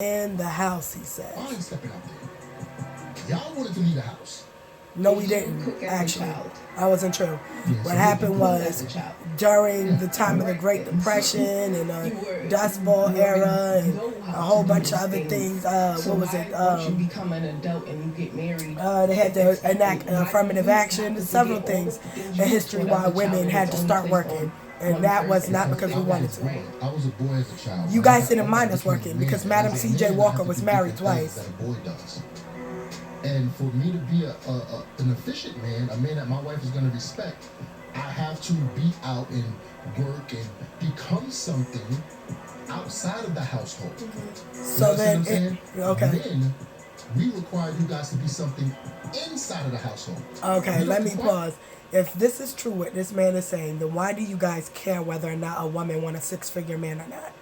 in the house, he said. I ain't stepping up there. Y'all wanted to leave the house. No, we didn't, actually. That wasn't true. What happened was, during the time of the Great Depression and the Dust Bowl era and a whole bunch of other things, what was it? You become an adult and you get married. They had to enact affirmative action, several things in history why women had to start working. And that was not because we wanted to. I was a boy as a child. You guys didn't mind us working because Madam C.J. Walker was married twice. That a boy does. And for me to be an efficient man, a man that my wife is going to respect, I have to be out and work and become something outside of the household. So then, okay. Then we require you guys to be something inside of the household. Okay, let me pause. If this is true, what this man is saying, then why do you guys care whether or not a woman wants a six-figure man or not?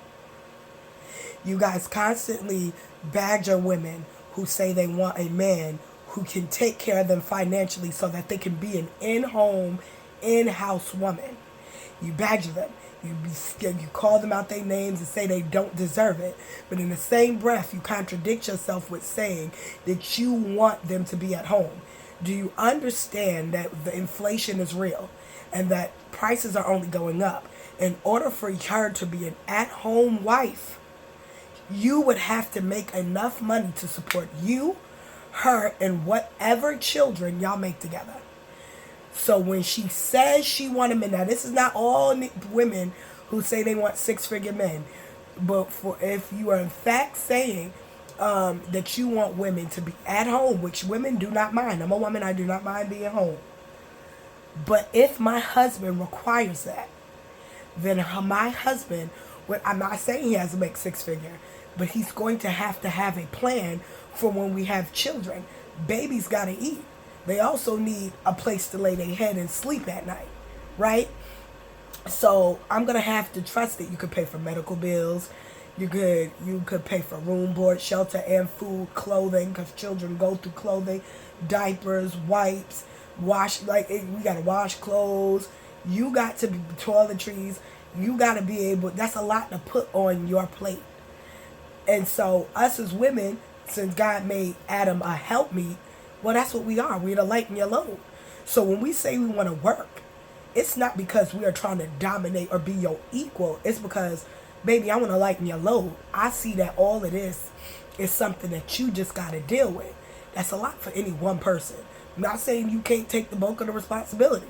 You guys constantly badger women who say they want a man who can take care of them financially so that they can be an in-home, in-house woman. You badger them. You call them out their names and say they don't deserve it. But in the same breath, you contradict yourself with saying that you want them to be at home. Do you understand that the inflation is real and that prices are only going up? In order for her to be an at-home wife, you would have to make enough money to support you, her, and whatever children y'all make together. So when she says she wants a man, now this is not all women who say they want six-figure men, but if you are in fact saying that you want women to be at home, which women do not mind. I'm a woman, I do not mind being home. But if my husband requires that, then my husband, I'm not saying he has to make six-figure, but he's going to have a plan for when we have children. Babies got to eat. They also need a place to lay their head and sleep at night, right? So I'm going to have to trust that you could pay for medical bills. You could pay for room, board, shelter, and food, clothing, because children go through clothing, diapers, wipes, we got to wash clothes. You got to be toiletries. You got to be able, that's a lot to put on your plate. And so us as women, since God made Adam a helpmeet, well, that's what we are. We're the lighten your load. So when we say we want to work, it's not because we are trying to dominate or be your equal. It's because, baby, I want to lighten your load. I see that all of this is something that you just got to deal with. That's a lot for any one person. I'm not saying you can't take the bulk of the responsibility.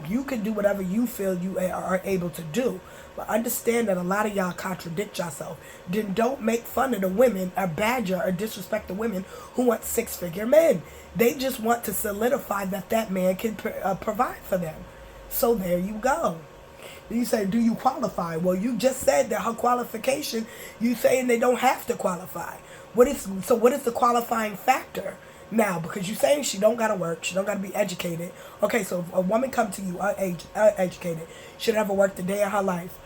You can do whatever you feel you are able to do. But understand that a lot of y'all contradict yourself. Then don't make fun of the women or badger or disrespect the women who want six-figure men. They just want to solidify that man can provide for them. So there you go. You say, do you qualify? Well, you just said that her qualification, you saying they don't have to qualify. What is the qualifying factor? Now, because you're saying she don't got to work, she don't got to be educated. Okay, so if a woman come to you uneducated, she never worked a day in her life.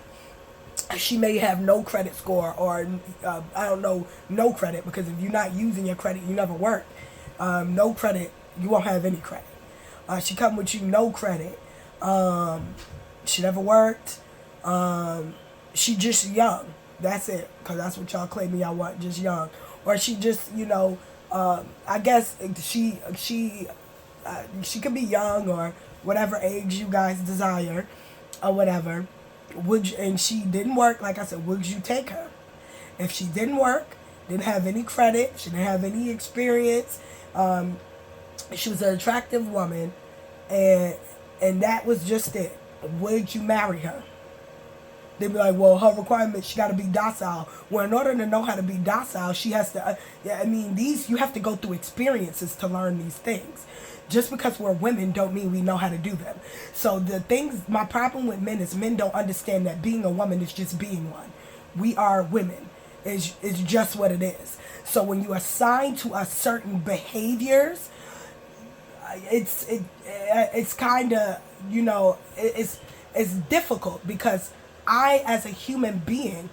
She may have no credit score or, no credit, because if you're not using your credit, you never work. No credit, you won't have any credit. She come with you, no credit. She never worked. She just young. That's it. Because that's what y'all claiming y'all want, just young. Or she just, I guess she could be young or whatever age you guys desire or whatever. And she didn't work, like I said, would you take her? If she didn't work, didn't have any credit, she didn't have any experience, she was an attractive woman, and that was just it, would you marry her? They'd be like, well, her requirement, she got to be docile. Well, in order to know how to be docile, she has to, you have to go through experiences to learn these things. Just because we're women don't mean we know how to do them. So my problem with men is men don't understand that being a woman is just being one. We are women. It's just what it is. So when you assign to us certain behaviors, it's kind of, it's difficult because I, as a human being,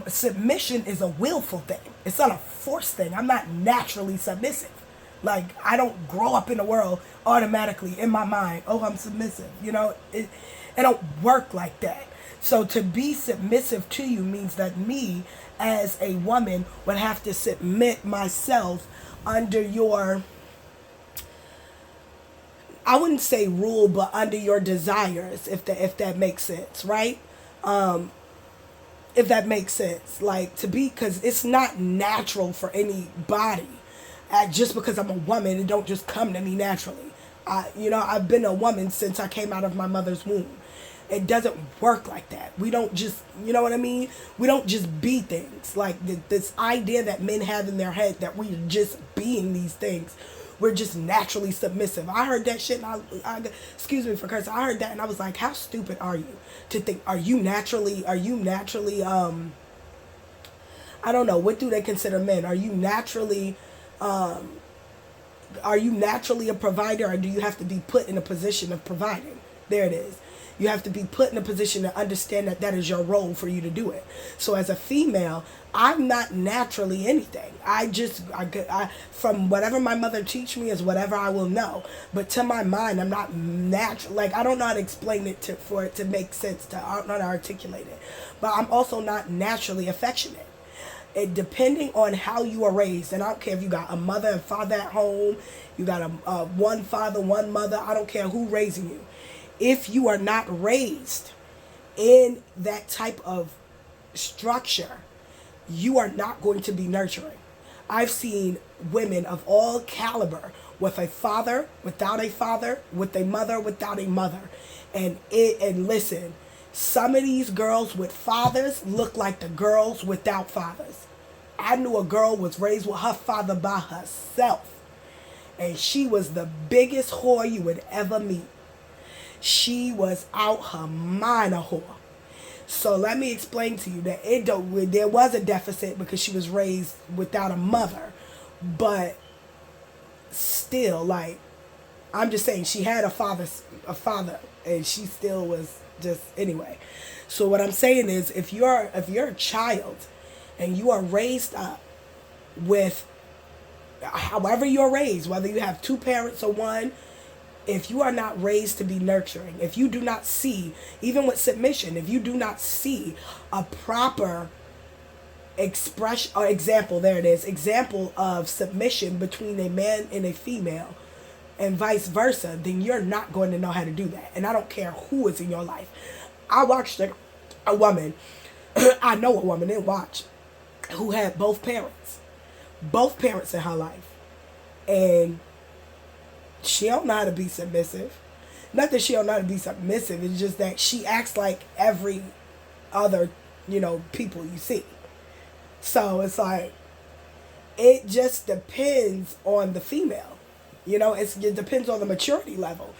submission is a willful thing. It's not a forced thing. I'm not naturally submissive. Like, I don't grow up in the world automatically in my mind, oh, I'm submissive. It don't work like that. So to be submissive to you means that me as a woman would have to submit myself under your, I wouldn't say rule, but under your desires, if that makes sense, right? If that makes sense, like to be, because it's not natural for anybody. Just because I'm a woman, it don't just come to me naturally. I've been a woman since I came out of my mother's womb. It doesn't work like that. We don't just, you know what I mean? We don't just be things. Like this idea that men have in their head that we're just being these things. We're just naturally submissive. I heard that shit and I excuse me for cursing. I heard that and I was like, how stupid are you to think, are you naturally, I don't know, what do they consider men? Are you naturally a provider, or do you have to be put in a position of providing? There it is. You have to be put in a position to understand that that is your role for you to do it. So as a female, I'm not naturally anything. I from whatever my mother teach me is whatever I will know. But to my mind, I'm not natural. Like, I don't know how to explain it for it to make sense. I don't know how to articulate it. But I'm also not naturally affectionate. It depending on how you are raised, and I don't care if you got a mother and father at home, you got a one father, one mother. I don't care who raising you. If you are not raised in that type of structure, you are not going to be nurturing. I've seen women of all caliber with a father, without a father, with a mother, without a mother. And listen, some of these girls with fathers look like the girls without fathers. I knew a girl was raised with her father by herself. And she was the biggest whore you would ever meet. She was out her mind a whore. So let me explain to you that there was a deficit because she was raised without a mother. But still, like, I'm just saying, she had a father, and she still was just, anyway. So what I'm saying is, if you're a child and you are raised up with, however you're raised, whether you have two parents or one, if you are not raised to be nurturing, if you do not see, even with submission, if you do not see a proper expression or example of submission between a man and a female and vice versa, then you're not going to know how to do that. And I don't care who is in your life. I watched a woman, I know a woman, didn't watch, who had both parents in her life. And she don't know how to be submissive. Not that she don't know how to be submissive. It's just that she acts like every other, people you see. So it's like, it just depends on the female. It depends on the maturity level.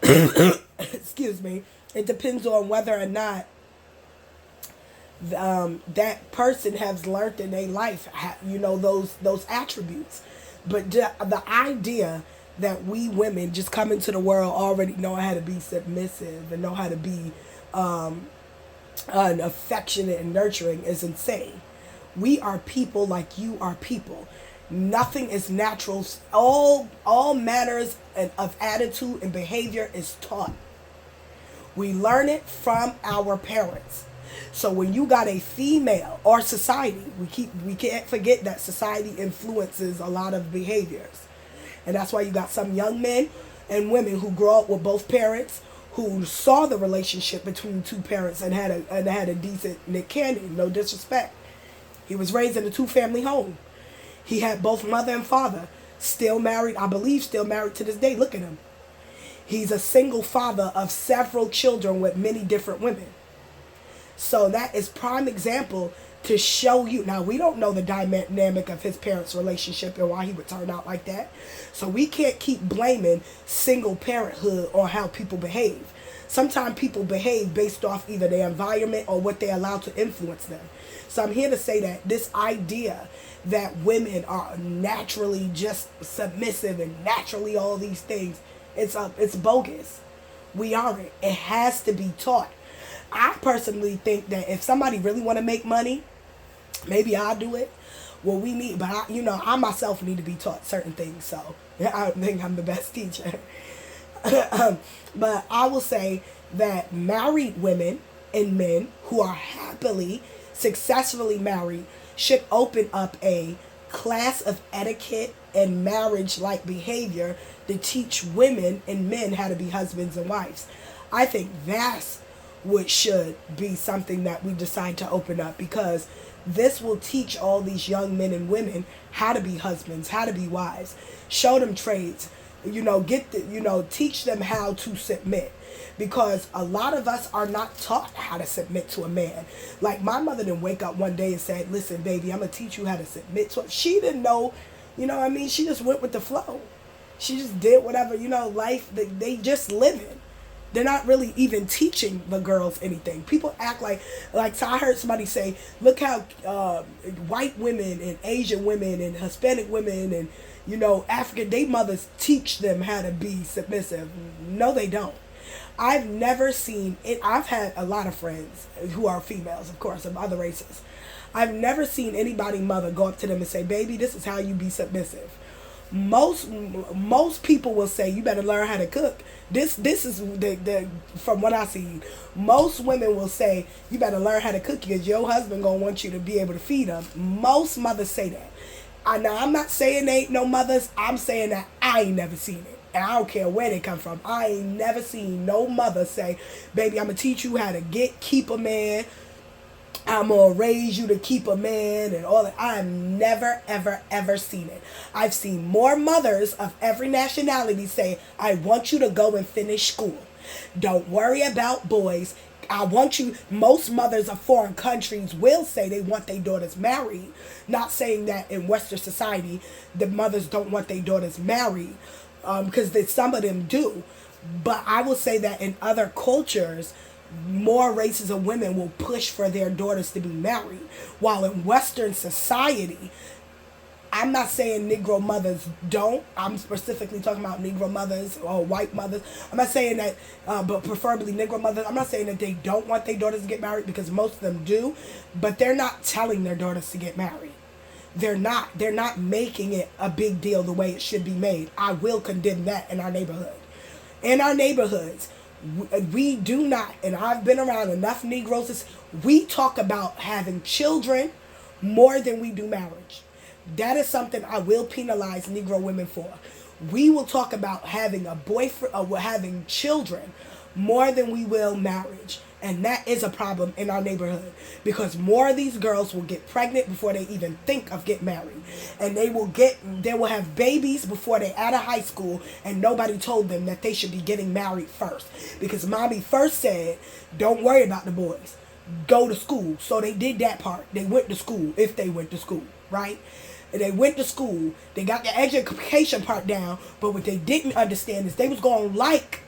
Excuse me. It depends on whether or not that person has learned in their life, those attributes. But the idea that we women just come into the world already know how to be submissive and know how to be affectionate and nurturing is insane. We are people like you are people. Nothing is natural. All matters of attitude and behavior is taught. We learn it from our parents. So when you got a female, or society, we can't forget that society influences a lot of behaviors. And that's why you got some young men and women who grow up with both parents, who saw the relationship between two parents and had a decent Nick Cannon, no disrespect. He was raised in a two-family home. He had both mother and father, still married, I believe still married to this day. Look at him. He's a single father of several children with many different women. So that is prime example to show you. Now, we don't know the dynamic of his parents' relationship and why he would turn out like that. So we can't keep blaming single parenthood on how people behave. Sometimes people behave based off either their environment or what they allow to influence them. So I'm here to say that this idea that women are naturally just submissive and naturally all these things, it's bogus. We aren't. It has to be taught. I personally think that if somebody really want to make money, maybe I'll do it. Well, we need, but I myself need to be taught certain things. So I don't think I'm the best teacher. But I will say that married women and men who are happily, successfully married should open up a class of etiquette and marriage like behavior to teach women and men how to be husbands and wives. I think that's what should be something that we decide to open up, because this will teach all these young men and women how to be husbands, how to be wives, show them trades, teach them how to submit, because a lot of us are not taught how to submit to a man. Like, my mother didn't wake up one day and said, listen, baby, I'm gonna teach you how to submit to him. She didn't know, she just went with the flow. She just did whatever, life, they just living. They're not really even teaching the girls anything. People act so I heard somebody say, look how white women and Asian women and Hispanic women and, African, they mothers teach them how to be submissive. No, they don't. I've never seen it. I've had a lot of friends who are females, of course, of other races. I've never seen anybody mother go up to them and say, baby, this is how you be submissive. Most people will say, you better learn how to cook. This is the from what I see. Most women will say, you better learn how to cook because your husband gonna want you to be able to feed him. Most mothers say that. Now, I'm not saying they ain't no mothers. I'm saying that I ain't never seen it. And I don't care where they come from. I ain't never seen no mother say, baby, I'm going to teach you how to keep a man. I'm going to raise you to keep a man and all that. I've never, ever, ever seen it. I've seen more mothers of every nationality say, I want you to go and finish school. Don't worry about boys. I want you. Most mothers of foreign countries will say they want their daughters married. Not saying that in Western society, the mothers don't want their daughters married. Because some of them do. But I will say that in other cultures, more races of women will push for their daughters to be married. While in Western society, I'm not saying Negro mothers don't. I'm specifically talking about Negro mothers or white mothers. I'm not saying that, but preferably Negro mothers. I'm not saying that they don't want their daughters to get married, because most of them do. But they're not telling their daughters to get married. They're not making it a big deal the way it should be made. I will condemn that in our neighborhood. In our neighborhoods, we do not, and I've been around enough Negroes, we talk about having children more than we do marriage. That is something I will penalize Negro women for. We will talk about having a boyfriend or having children more than we will marriage. And that is a problem in our neighborhood, because more of these girls will get pregnant before they even think of getting married. And they will have babies before they're out of high school, and nobody told them that they should be getting married first. Because mommy first said, don't worry about the boys. Go to school. So they did that part. They went to school, if they went to school, right? And they went to school. They got the education part down. But what they didn't understand is they was going to like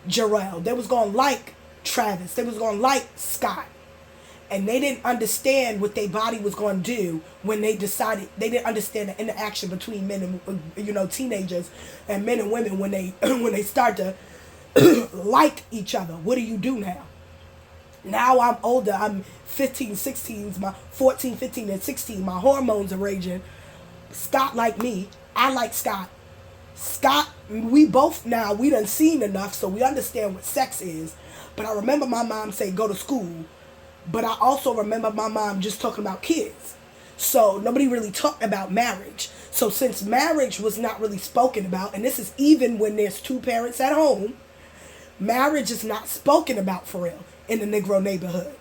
Jarrell. They was going to like Travis. They was going to like Scott. And they didn't understand what their body was going to do when they decided. They didn't understand the interaction between men and, teenagers and men and women when they start to like each other. What do you do now? Now I'm older. I'm 15, 16, my 14, 15, and 16. My hormones are raging. Scott like me. I like Scott. Scott, we done seen enough, so we understand what sex is. But I remember my mom say go to school. But I also remember my mom just talking about kids. So nobody really talked about marriage. So since marriage was not really spoken about, and this is even when there's two parents at home, marriage is not spoken about for real in the Negro neighborhood.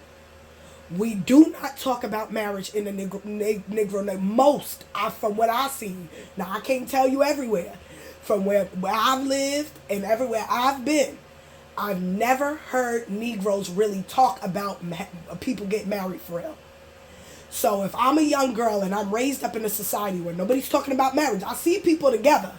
We do not talk about marriage in the Negro neighborhood. Most, from what I've seen. Now, I can't tell you everywhere. From where I've lived and everywhere I've been, I've never heard Negroes really talk about people get married for real. So if I'm a young girl and I'm raised up in a society where nobody's talking about marriage, I see people together.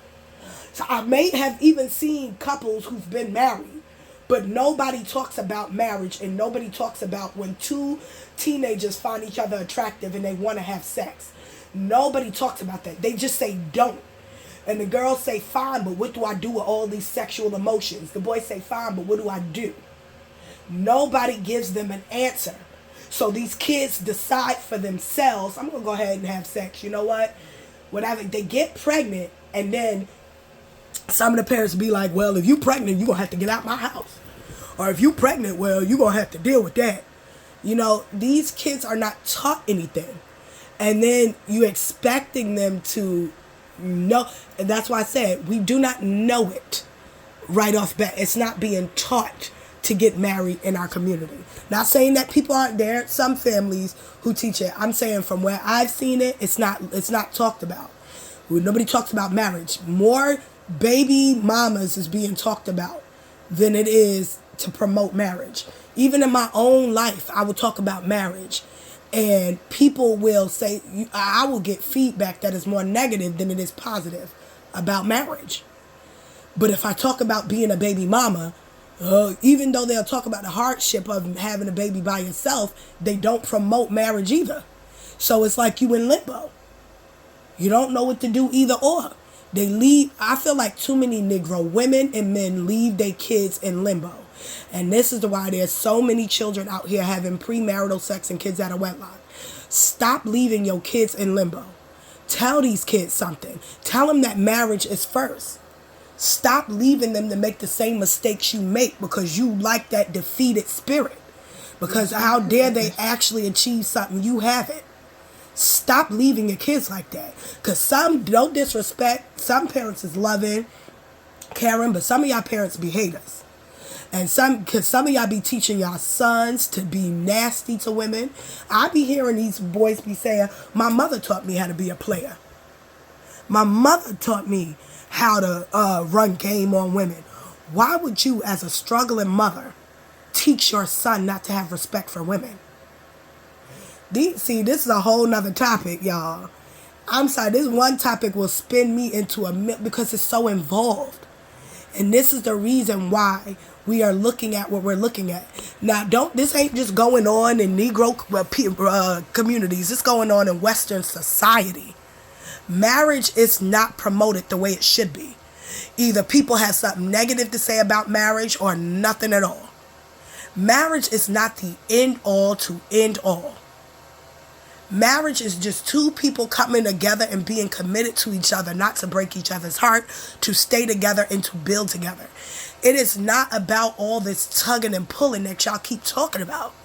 So I may have even seen couples who've been married. But nobody talks about marriage, and nobody talks about when two teenagers find each other attractive and they want to have sex. Nobody talks about that. They just say don't. And the girls say, fine, but what do I do with all these sexual emotions? The boys say, fine, but what do I do? Nobody gives them an answer. So these kids decide for themselves, I'm going to go ahead and have sex. You know what? Whatever. They get pregnant, and then some of the parents be like, well, if you pregnant, you're going to have to get out my house. Or if you pregnant, well, you're going to have to deal with that. You know, these kids are not taught anything. And then you expecting them to know. And that's why I said we do not know it right off bat. It's not being taught to get married in our community. Not saying that people aren't there. Some families who teach it. I'm saying from where I've seen it, it's not talked about. Nobody talks about marriage. More baby mamas is being talked about than it is to promote marriage. Even in my own life, I will talk about marriage. And people will say, I will get feedback that is more negative than it is positive about marriage. But if I talk about being a baby mama, even though they'll talk about the hardship of having a baby by yourself, they don't promote marriage either. So it's like you in limbo. You don't know what to do either or. They leave. I feel like too many Negro women and men leave their kids in limbo. And this is why there's so many children out here having premarital sex and kids out of wedlock. Stop leaving your kids in limbo. Tell these kids something. Tell them that marriage is first. Stop leaving them to make the same mistakes you make because you like that defeated spirit. Because how dare they actually achieve something you haven't. Stop leaving your kids like that. Because some don't disrespect. Some parents is loving, caring, but some of y'all parents be haters. And because some of y'all be teaching y'all sons to be nasty to women. I be hearing these boys be saying, my mother taught me how to be a player. My mother taught me how to run game on women. Why would you, as a struggling mother, teach your son not to have respect for women? See, this is a whole nother topic, y'all. I'm sorry, this one topic will spin me into because it's so involved. And this is the reason why we are looking at what we're looking at. Now, this ain't just going on in Negro communities. It's going on in Western society. Marriage is not promoted the way it should be. Either people have something negative to say about marriage or nothing at all. Marriage is not the end all to end all. Marriage is just two people coming together and being committed to each other, not to break each other's heart, to stay together and to build together. It is not about all this tugging and pulling that y'all keep talking about.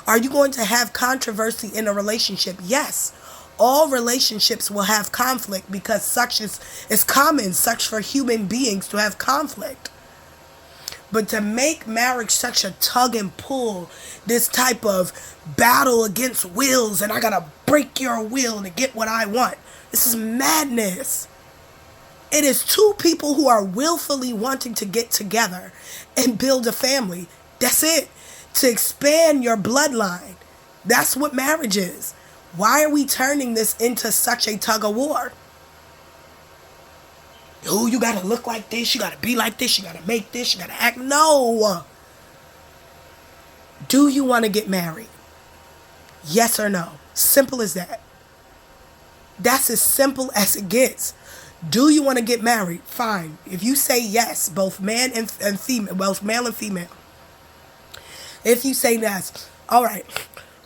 Are you going to have controversy in a relationship? Yes. All relationships will have conflict because such is common, such for human beings to have conflict. But to make marriage such a tug and pull, this type of battle against wills, and I gotta break your will to get what I want, this is madness. It is two people who are willfully wanting to get together and build a family. That's it. To expand your bloodline. That's what marriage is. Why are we turning this into such a tug of war? Oh, you gotta look like this, you gotta be like this, you gotta make this, you gotta act. No. Do you want to get married? Yes or no? Simple as that. That's as simple as it gets. Do you want to get married? Fine. If you say yes, both man and female, both male and female. If you say yes, all right.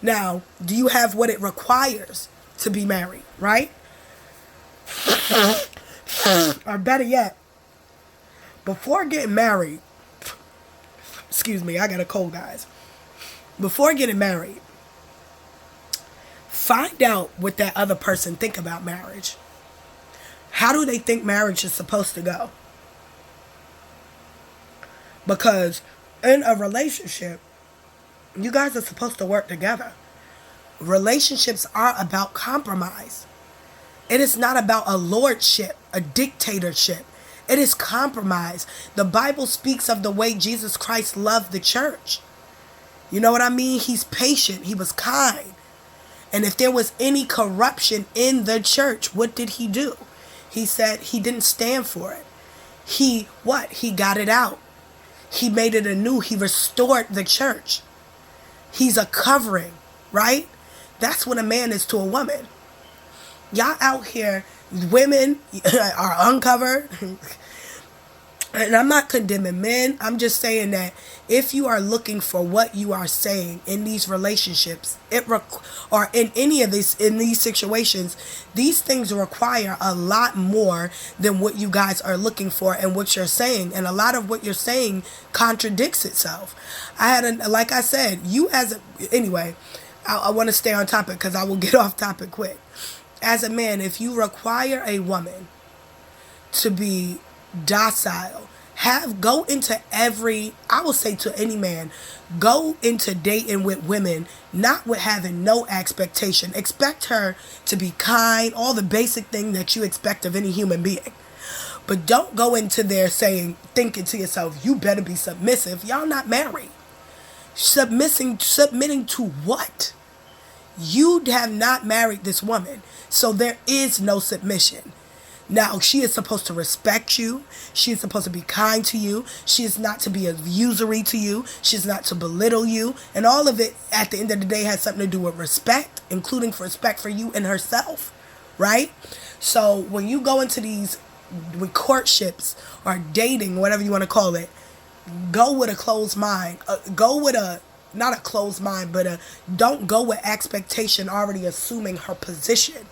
Now, do you have what it requires to be married, right? Or better yet, before getting married, excuse me, I got a cold, guys. Before getting married, find out what that other person think about marriage. How do they think marriage is supposed to go? Because in a relationship, you guys are supposed to work together. Relationships are about compromise. It is not about a lordship, a dictatorship. It is compromise. The Bible speaks of the way Jesus Christ loved the church. You know what I mean? He's patient. He was kind. And if there was any corruption in the church, what did he do? He said he didn't stand for it. He got it out. He made it anew. He restored the church. He's a covering, right? That's what a man is to a woman. Y'all out here, women are uncovered. And I'm not condemning men. I'm just saying that if you are looking for what you are saying in these relationships, or in any of this, in these situations, these things require a lot more than what you guys are looking for and what you're saying. And a lot of what you're saying contradicts itself. Like I said, anyway, I want to stay on topic because I will get off topic quick. As a man, if you require a woman to be docile, go into I will say to any man, go into dating with women not with having no expectation. Expect her to be kind, all the basic thing that you expect of any human being. But don't go into there thinking to yourself, you better be submissive. Y'all not married. Submitting to what? You have not married this woman, so there is no submission. Now, she is supposed to respect you. She is supposed to be kind to you. She is not to be a usury to you. She is not to belittle you. And all of it, at the end of the day, has something to do with respect, including respect for you and herself, right? So when you go into these with courtships or dating, whatever you want to call it, go with a closed mind. Not a closed mind, but don't go with expectation already assuming her position.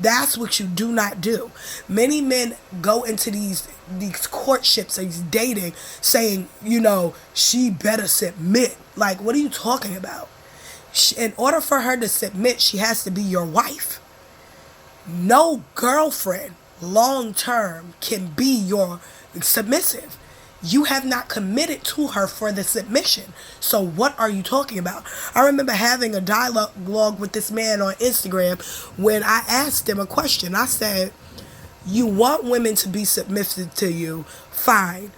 That's what you do not do. Many men go into these courtships, these dating, saying, she better submit. Like, what are you talking about? In order for her to submit, she has to be your wife. No girlfriend long term can be your submissive. You have not committed to her for the submission. So what are you talking about? I remember having a dialogue with this man on Instagram when I asked him a question. I said, you want women to be submissive to you, fine.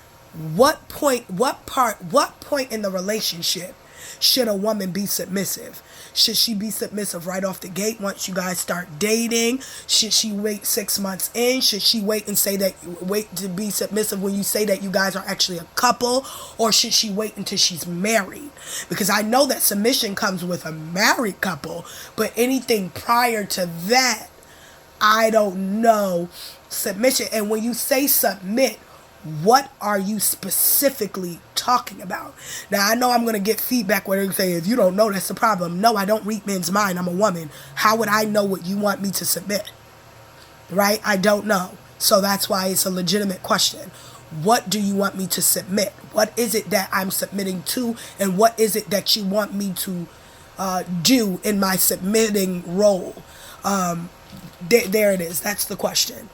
What point in the relationship should a woman be submissive? Should she be submissive right off the gate once you guys start dating? Should she wait 6 months in? Should she wait to be submissive when you say that you guys are actually a couple? Or should she wait until she's married? Because I know that submission comes with a married couple, but anything prior to that, I don't know. Submission. And when you say submit, what are you specifically talking about? Now, I know I'm going to get feedback where they say, if you don't know, that's the problem. No, I don't read men's mind. I'm a woman. How would I know what you want me to submit? Right? I don't know. So that's why it's a legitimate question. What do you want me to submit? What is it that I'm submitting to? And what is it that you want me to do in my submitting role? There it is. That's the question.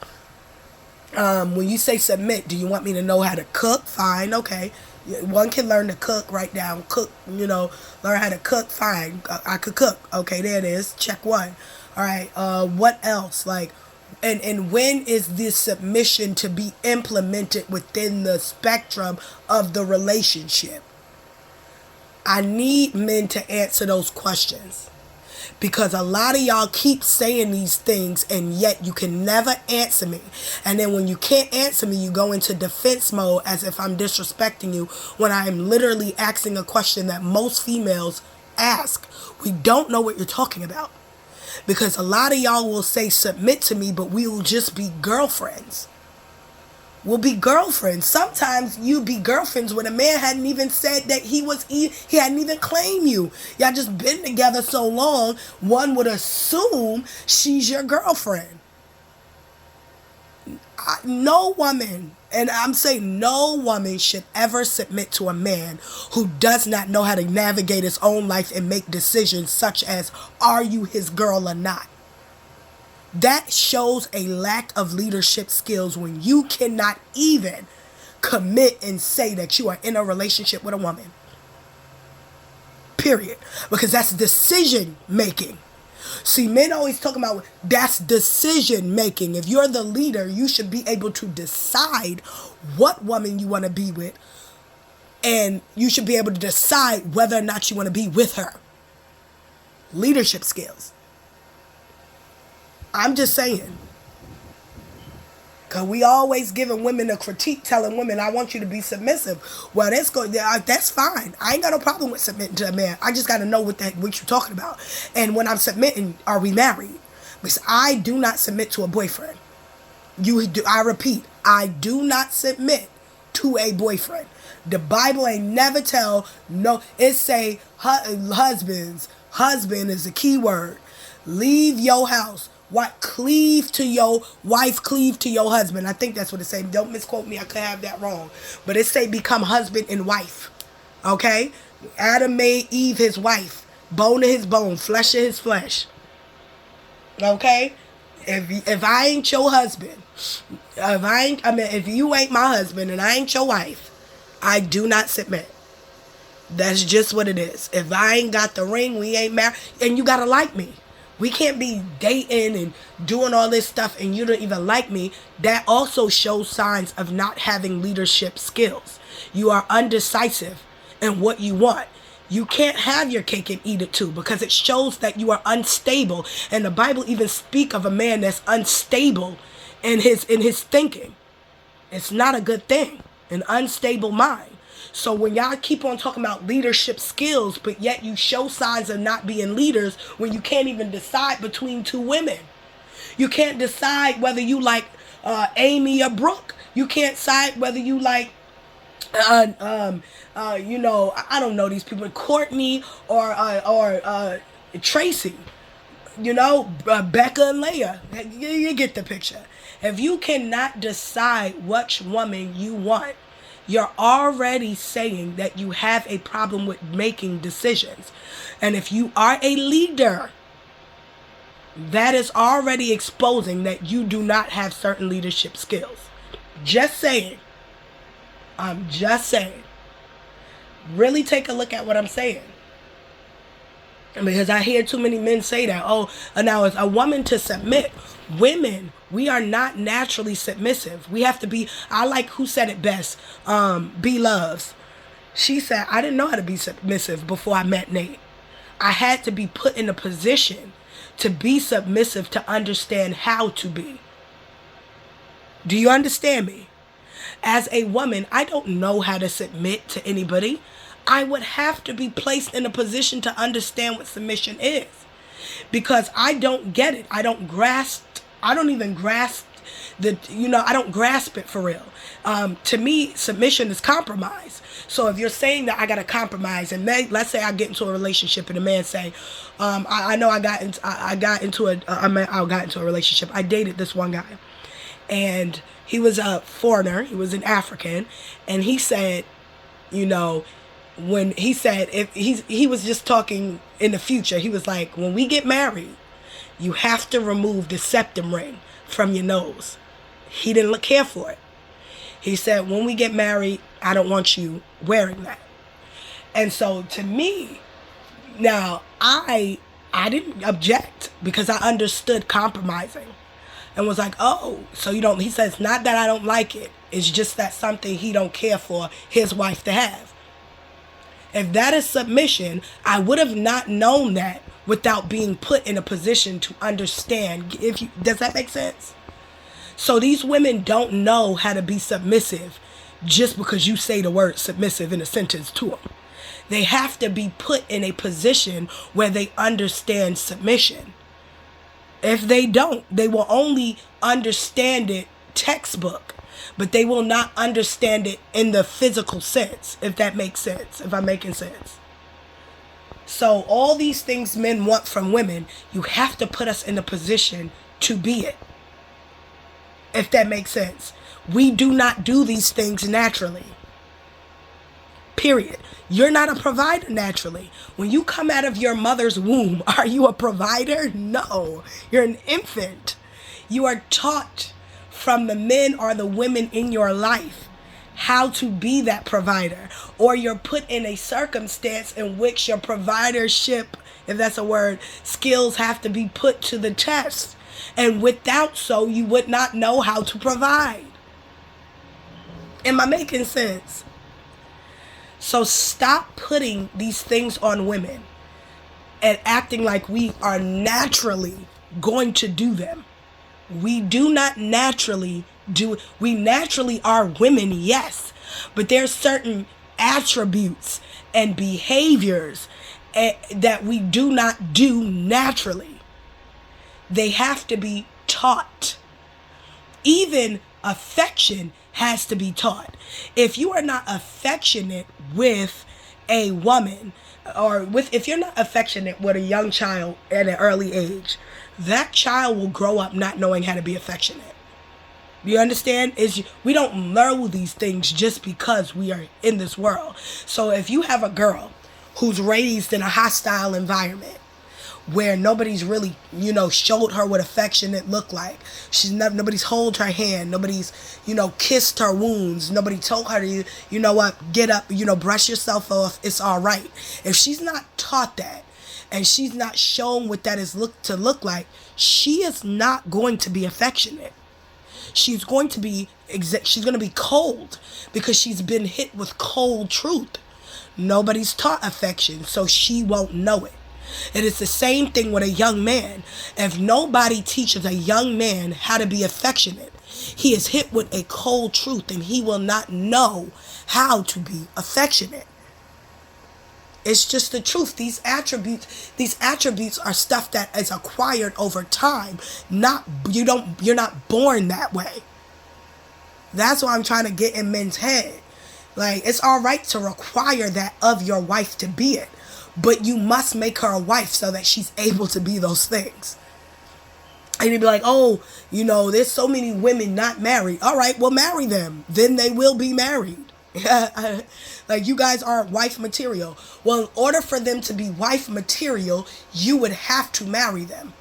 When you say submit, do you want me to know how to cook? Fine, okay. One can learn to cook, write down, cook, learn how to cook. Fine, I could cook. Okay, there it is. Check one. All right, what else? And when is this submission to be implemented within the spectrum of the relationship? I need men to answer those questions. Because a lot of y'all keep saying these things and yet you can never answer me. And then when you can't answer me, you go into defense mode as if I'm disrespecting you when I am literally asking a question that most females ask. We don't know what you're talking about. Because a lot of y'all will say submit to me, but we will just be girlfriends. We'll be girlfriends. Sometimes you be girlfriends when a man hadn't even said that he hadn't even claimed you. Y'all just been together so long, one would assume she's your girlfriend. No woman, and I'm saying no woman should ever submit to a man who does not know how to navigate his own life and make decisions such as, are you his girl or not? That shows a lack of leadership skills when you cannot even commit and say that you are in a relationship with a woman. Period. Because that's decision making. See, men always talk about that's decision making. If you're the leader, you should be able to decide what woman you want to be with. And you should be able to decide whether or not you want to be with her. Leadership skills. I'm just saying. Because we always giving women a critique, telling women, I want you to be submissive. Well, that's fine. I ain't got no problem with submitting to a man. I just got to know what you're talking about. And when I'm submitting, are we married? Because I do not submit to a boyfriend. I repeat, I do not submit to a boyfriend. The Bible ain't never tell no. It say husbands. Husband is the key word. Leave your house. What? Cleave to your wife. Cleave to your husband. I think that's what it say. Don't misquote me. I could have that wrong. But it say become husband and wife. Okay? Adam made Eve his wife. Bone of his bone. Flesh of his flesh. Okay? If I ain't your husband, if you ain't my husband and I ain't your wife, I do not submit. That's just what it is. If I ain't got the ring, we ain't married, and you gotta like me. We can't be dating and doing all this stuff and you don't even like me. That also shows signs of not having leadership skills. You are undecisive in what you want. You can't have your cake and eat it too, because it shows that you are unstable. And the Bible even speak of a man that's unstable in his thinking. It's not a good thing. An unstable mind. So when y'all keep on talking about leadership skills, but yet you show signs of not being leaders when you can't even decide between two women. You can't decide whether you like Amy or Brooke. You can't decide whether you like I don't know these people, Courtney or Tracy, Becca and Leah. You get the picture. If you cannot decide which woman you want, you're already saying that you have a problem with making decisions. And if you are a leader, that is already exposing that you do not have certain leadership skills. Just saying. I'm just saying. Really take a look at what I'm saying. Because I hear too many men say that. Oh, now it's a woman to submit. Women, we are not naturally submissive. We have to be, I like who said it best, B Loves. She said, I didn't know how to be submissive before I met Nate. I had to be put in a position to be submissive to understand how to be. Do you understand me? As a woman, I don't know how to submit to anybody. I would have to be placed in a position to understand what submission is. Because I don't get it. I don't even grasp I don't grasp it for real. To me, submission is compromise. So if you're saying that I got to compromise, and let's say I get into a relationship and a man say, I got into a relationship. I dated this one guy, and he was a foreigner. He was an African, and he said, when he said if he was just talking in the future, he was like, when we get married, you have to remove the septum ring from your nose. He didn't care for it. He said, when we get married, I don't want you wearing that. And so to me, now I didn't object because I understood compromising and was like, oh, so you don't, he says, not that I don't like it. It's just that something he don't care for his wife to have. If that is submission, I would have not known that without being put in a position to understand. Does that make sense? So these women don't know how to be submissive just because you say the word submissive in a sentence to them. They have to be put in a position where they understand submission. If they don't, they will only understand it textbook, but they will not understand it in the physical sense, if that makes sense, if I'm making sense. So all these things men want from women, you have to put us in a position to be it, if that makes sense. We do not do these things naturally. Period. You're not a provider naturally. When you come out of your mother's womb, are you a provider? No. You're an infant. You are taught from the men or the women in your life how to be that provider. Or you're put in a circumstance in which your providership, if that's a word, skills have to be put to the test. And without so, you would not know how to provide. Am I making sense? So stop putting these things on women and acting like we are naturally going to do them. We do not naturally do it. We naturally are women, yes, but there's certain attributes and behaviors that we do not do naturally. They have to be taught. Even affection has to be taught. If you are not affectionate with a woman, or if you're not affectionate with a young child at an early age, that child will grow up not knowing how to be affectionate. You understand? We don't know these things just because we are in this world. So if you have a girl who's raised in a hostile environment where nobody's really, showed her what affectionate looked like. Nobody's hold her hand. Nobody's, kissed her wounds. Nobody told her to, get up, brush yourself off. It's all right. If she's not taught that and she's not shown what that is to look like, she is not going to be affectionate. She's going to be cold because she's been hit with cold truth. Nobody's taught affection, so she won't know it. It is the same thing with a young man. If nobody teaches a young man how to be affectionate, he is hit with a cold truth and he will not know how to be affectionate. It's just the truth. These attributes are stuff that is acquired over time. You're not born that way. That's what I'm trying to get in men's head. Like, it's all right to require that of your wife to be it, but you must make her a wife so that she's able to be those things. And you'd be like, oh, there's so many women not married. All right, well, marry them. Then they will be married. Like, you guys aren't wife material. Well, in order for them to be wife material, you would have to marry them.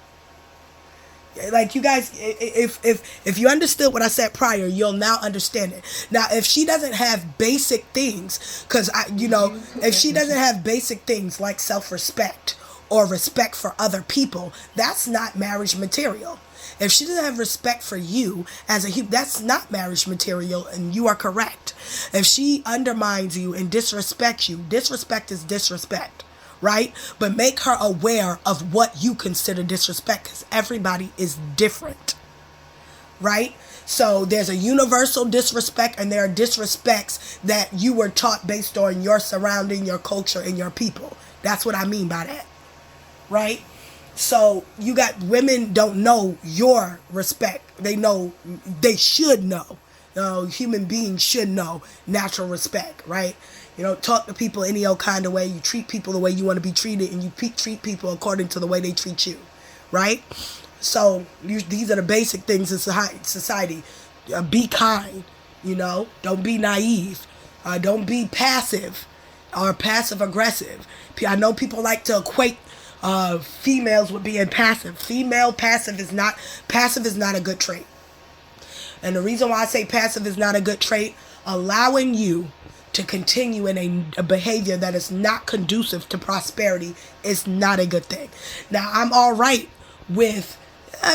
Like, you guys, if you understood what I said prior, you'll now understand it. Now, if she doesn't have basic things, if she doesn't have basic things like self-respect or respect for other people, that's not marriage material. If she doesn't have respect for you as a human, that's not marriage material, and you are correct. If she undermines you and disrespects you, disrespect is disrespect. Right? But make her aware of what you consider disrespect, because everybody is different. Right? So there's a universal disrespect, and there are disrespects that you were taught based on your surrounding, your culture, and your people. That's what I mean by that. Right? So you got women don't know your respect. They should know. Human beings should know natural respect, right? You don't talk to people any old kind of way. You treat people the way you want to be treated, and you treat people according to the way they treat you, right? So these are the basic things in society. Be kind, Don't be naive. Don't be passive or passive aggressive. I know people like to equate females with being passive. Passive is not a good trait. And the reason why I say passive is not a good trait, allowing you to continue in a behavior that is not conducive to prosperity is not a good thing. Now, I'm all right with,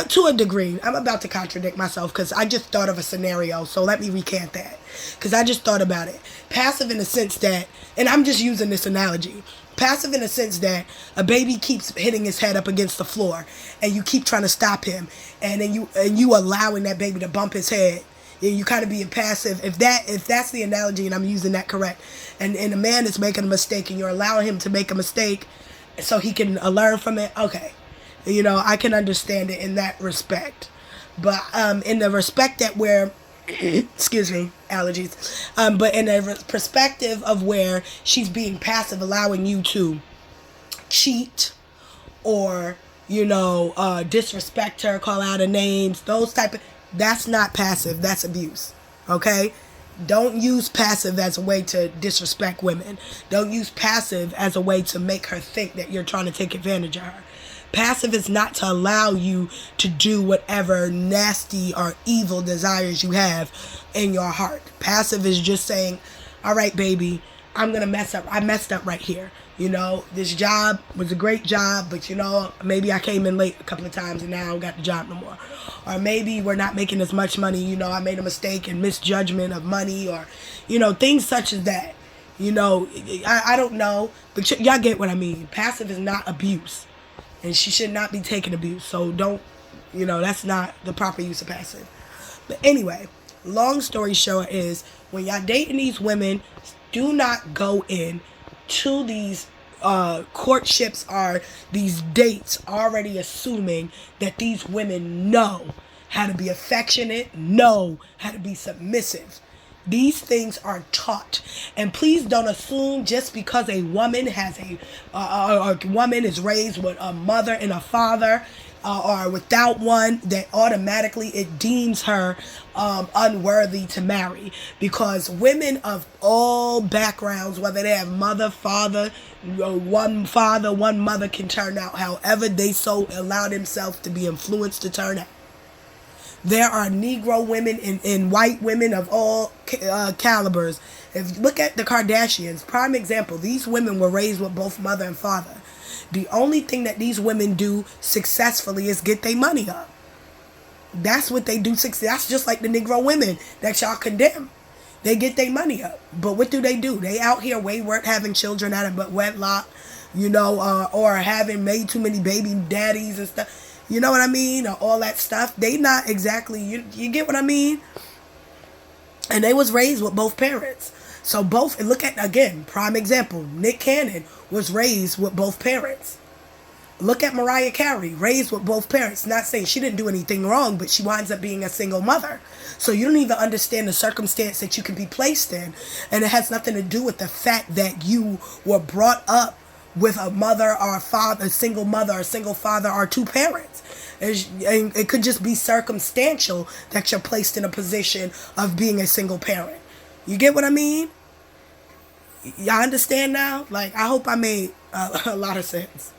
to a degree, I'm about to contradict myself because I just thought of a scenario, so let me recant that. Because I just thought about it. Passive in the sense that, and I'm just using this analogy, passive in the sense that a baby keeps hitting his head up against the floor, and you keep trying to stop him, and then you allowing that baby to bump his head. You kind of being passive. If that's the analogy, and I'm using that correct, and a man is making a mistake, and you're allowing him to make a mistake, so he can learn from it. Okay, I can understand it in that respect, but in the respect that where excuse me, allergies. But in a perspective of where she's being passive, allowing you to cheat or, disrespect her, call out her names, that's not passive, that's abuse. Okay? Don't use passive as a way to disrespect women. Don't use passive as a way to make her think that you're trying to take advantage of her. Passive is not to allow you to do whatever nasty or evil desires you have in your heart. Passive is just saying, all right, baby, I'm going to mess up. I messed up right here. This job was a great job, but maybe I came in late a couple of times and now I don't got the job no more. Or maybe we're not making as much money. I made a mistake in misjudgment of money, or, things such as that. I don't know, but y'all get what I mean. Passive is not abuse. And she should not be taking abuse. So don't, that's not the proper use of passive. But anyway, long story short is, when y'all dating these women, do not go in to these courtships or these dates already assuming that these women know how to be affectionate, know how to be submissive. These things are taught, and please don't assume just because a woman has a woman is raised with a mother and a father, or without one, that automatically it deems her unworthy to marry. Because women of all backgrounds, whether they have mother, father, one mother, can turn out however they so allow themselves to be influenced to turn out. There are Negro women and white women of all calibers. If you look at the Kardashians, prime example, these women were raised with both mother and father. The only thing that these women do successfully is get their money up. That's what they do. That's just like the Negro women that y'all condemn. They get their money up. But what do? They out here wayward, having children out of wedlock, or having made too many baby daddies and stuff. You know what I mean? Or all that stuff. They not exactly, you get what I mean? And they was raised with both parents. So both, and look at, again, prime example, Nick Cannon was raised with both parents. Look at Mariah Carey, raised with both parents. Not saying she didn't do anything wrong, but she winds up being a single mother. So you don't even understand the circumstance that you can be placed in. And it has nothing to do with the fact that you were brought up with a mother or a father, a single mother, a single father, or two parents. And it could just be circumstantial that you're placed in a position of being a single parent. You get what I mean? Y'all understand now? Like, I hope I made a lot of sense.